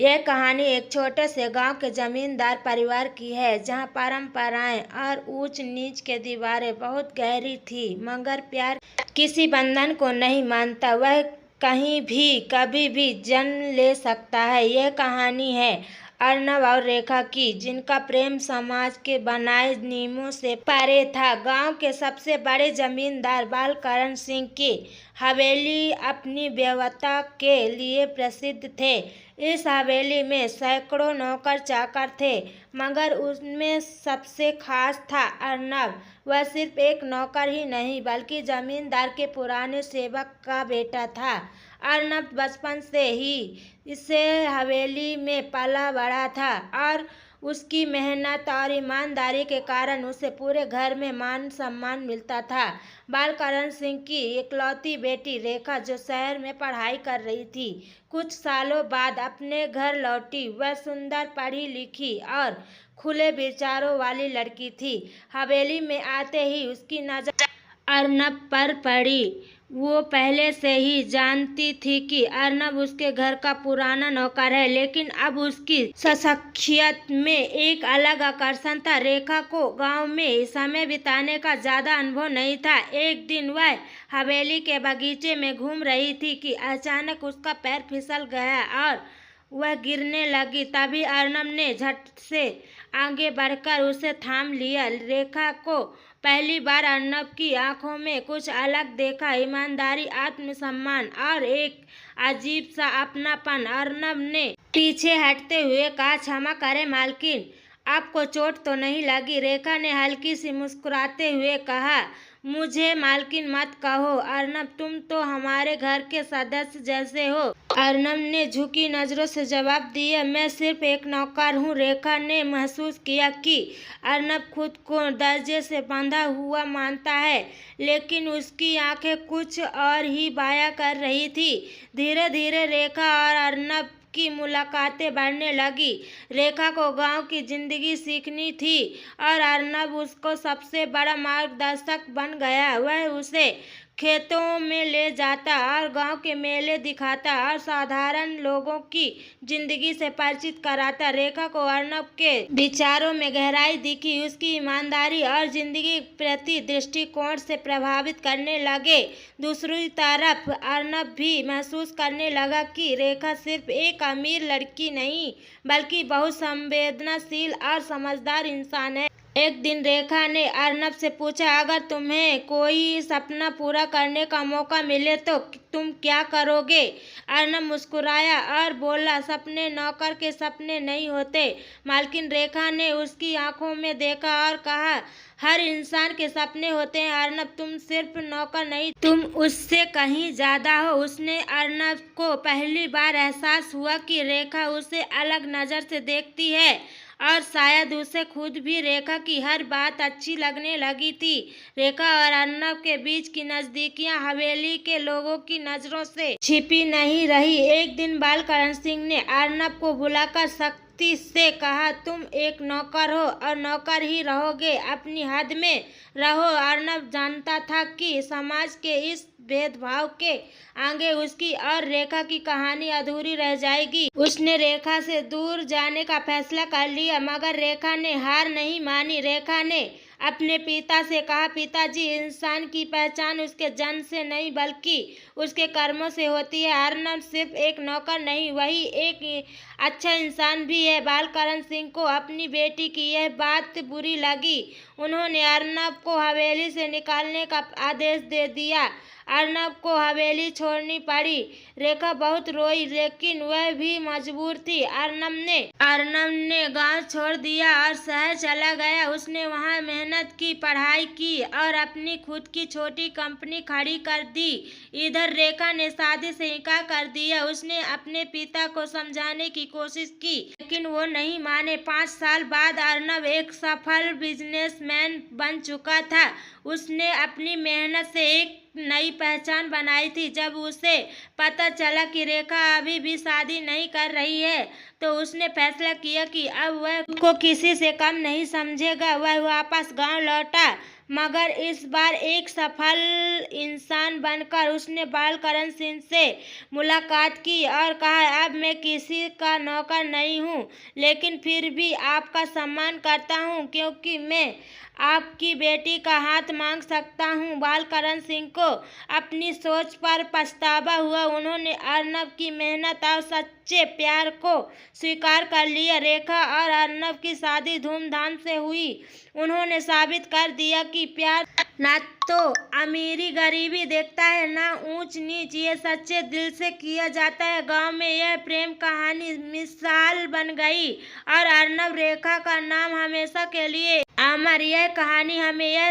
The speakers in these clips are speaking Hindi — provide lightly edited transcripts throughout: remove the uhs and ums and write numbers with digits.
यह कहानी एक छोटे से गांव के जमींदार परिवार की है, जहां परंपराएं और ऊंच नीच के दीवारें बहुत गहरी थी, मगर प्यार किसी बंधन को नहीं मानता। वह कहीं भी कभी भी जन्म ले सकता है। यह कहानी है अर्नब और रेखा की, जिनका प्रेम समाज के बनाए नियमों से परे था। गांव के सबसे बड़े जमींदार बालकरण सिंह की हवेली अपनी व्यवस्था के लिए प्रसिद्ध थे। इस हवेली में सैकड़ों नौकर चाकर थे, मगर उनमें सबसे खास था अर्नब। वह सिर्फ एक नौकर ही नहीं, बल्कि जमींदार के पुराने सेवक का बेटा था। अर्नब बचपन से ही इसे हवेली में पला बड़ा था और उसकी मेहनत और ईमानदारी के कारण उसे पूरे घर में मान सम्मान मिलता था। बालकरण सिंह की इकलौती बेटी रेखा, जो शहर में पढ़ाई कर रही थी, कुछ सालों बाद अपने घर लौटी। वह सुंदर, पढ़ी लिखी और खुले विचारों वाली लड़की थी। हवेली में आते ही उसकी नजर अर्नब पर पड़ी। वो पहले से ही जानती थी कि अर्नब उसके घर का पुराना नौकर है, लेकिन अब उसकी शख्सियत में एक अलग आकर्षण था। रेखा को गांव में समय बिताने का ज्यादा अनुभव नहीं था। एक दिन वह हवेली के बगीचे में घूम रही थी कि अचानक उसका पैर फिसल गया और वह गिरने लगी। तभी अर्नब ने झट से आगे बढ़कर उसे थाम लिया। रेखा को पहली बार अर्नब की आंखों में कुछ अलग देखा, ईमानदारी, आत्मसम्मान और एक अजीब सा अपनापन। अर्नब ने पीछे हटते हुए कहा, क्षमा करें मालकिन, आपको चोट तो नहीं लगी? रेखा ने हल्की सी मुस्कुराते हुए कहा, मुझे मालकिन मत कहो अर्नब, तुम तो हमारे घर के सदस्य जैसे हो। अर्नब ने झुकी नजरों से जवाब दिया, मैं सिर्फ एक नौकर हूँ। रेखा ने महसूस किया कि अर्नब खुद को दर्जे से बंधा हुआ मानता है, लेकिन उसकी आंखें कुछ और ही बयां कर रही थी। धीरे धीरे रेखा और अर्नब की मुलाकातें बढ़ने लगी। रेखा को गांव की जिंदगी सीखनी थी और अर्नब उसको सबसे बड़ा मार्गदर्शक बन गया। वह उसे खेतों में ले जाता और गांव के मेले दिखाता और साधारण लोगों की जिंदगी से परिचित कराता। रेखा को अर्नब के विचारों में गहराई दिखी, उसकी ईमानदारी और जिंदगी प्रति दृष्टिकोण से प्रभावित करने लगे। दूसरी तरफ अर्नब भी महसूस करने लगा कि रेखा सिर्फ एक अमीर लड़की नहीं, बल्कि बहुत संवेदनशील और समझदार इंसान है। एक दिन रेखा ने अर्नब से पूछा, अगर तुम्हें कोई सपना पूरा करने का मौका मिले तो तुम क्या करोगे? अर्नब मुस्कुराया और बोला, सपने नौकर के सपने नहीं होते मालकिन। रेखा ने उसकी आंखों में देखा और कहा, हर इंसान के सपने होते हैं अर्नब, तुम सिर्फ नौकर नहीं, तुम उससे कहीं ज्यादा हो। उसने अर्नब को पहली बार एहसास हुआ कि रेखा उसे अलग नजर से देखती है और शायद उसे खुद भी रेखा की हर बात अच्छी लगने लगी थी। रेखा और अर्नब के बीच की नजदीकियां हवेली के लोगों की नजरों से छिपी नहीं रही। एक दिन बालकरण सिंह ने अर्नब को बुलाकर सख्ती से कहा, तुम एक नौकर हो और नौकर ही रहोगे, अपनी हद में रहो। अर्नब जानता था कि समाज के इस भेदभाव के आगे उसकी और रेखा की कहानी अधूरी रह जाएगी। उसने रेखा से दूर जाने का फैसला कर लिया, मगर रेखा ने हार नहीं मानी। रेखा ने अपने पिता से कहा, पिताजी, इंसान की पहचान उसके जन्म से नहीं बल्कि उसके कर्मों से होती है। अर्नब सिर्फ एक नौकर नहीं, वही एक अच्छा इंसान भी है। बालकरण सिंह को अपनी बेटी की यह बात बुरी लगी। उन्होंने अर्नब को हवेली से निकालने का आदेश दे दिया। अर्नब को हवेली छोड़नी पड़ी। रेखा बहुत रोई, लेकिन वह भी मजबूर थी। अर्नब ने गांव छोड़ दिया और शहर चला गया। उसने वहां मेहनत की, पढ़ाई की और अपनी खुद की छोटी कंपनी खड़ी कर दी। इधर रेखा ने शादी से इनकार कर दिया। उसने अपने पिता को समझाने की कोशिश की, लेकिन वो नहीं माने। 5 साल बाद अर्नब एक सफल बिजनेसमैन बन चुका था। उसने अपनी मेहनत से एक नई पहचान बनाई थी। जब उसे पता चला कि रेखा अभी भी शादी नहीं कर रही है, तो उसने फैसला किया कि अब वह खुद को किसी से कम नहीं समझेगा। वह वापस गांव लौटा। मगर इस बार एक सफल इंसान बनकर उसने बालकरण सिंह से मुलाकात की और कहा, अब मैं किसी का नौकर नहीं हूँ, लेकिन फिर भी आपका सम्मान करता हूँ क्योंकि मैं आपकी बेटी का हाथ मांग सकता हूँ। बालकरण सिंह को अपनी सोच पर पछतावा हुआ। उन्होंने अर्नब की मेहनत और सच्चे प्यार को स्वीकार कर लिया। रेखा और अर्नब की शादी धूमधाम से हुई। उन्होंने साबित कर दिया कि प्यार ना तो अमीरी गरीबी देखता है, ना ऊंच नीच, ये सच्चे दिल से किया जाता है। गांव में यह प्रेम कहानी मिसाल बन गई और अर्नब रेखा का नाम हमेशा के लिए अमर। यह कहानी हमें यह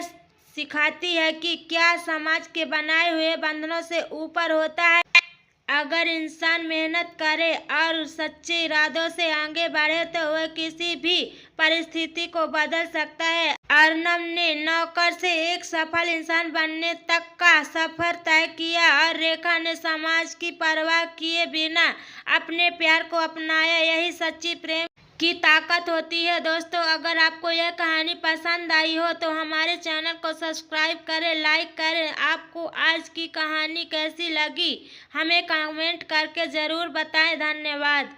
सिखाती है कि क्या समाज के बनाए हुए बंधनों से ऊपर होता है। अगर इंसान मेहनत करे और सच्चे इरादों से आगे बढ़े तो वह किसी भी परिस्थिति को बदल सकता है। अर्नब ने नौकर से एक सफल इंसान बनने तक का सफर तय किया और रेखा ने समाज की परवाह किए बिना अपने प्यार को अपनाया। यही सच्ची प्रेम की ताकत होती है। दोस्तों, अगर आपको यह कहानी पसंद आई हो तो हमारे चैनल को सब्सक्राइब करें, लाइक करें। आपको आज की कहानी कैसी लगी हमें कमेंट करके ज़रूर बताएं। धन्यवाद।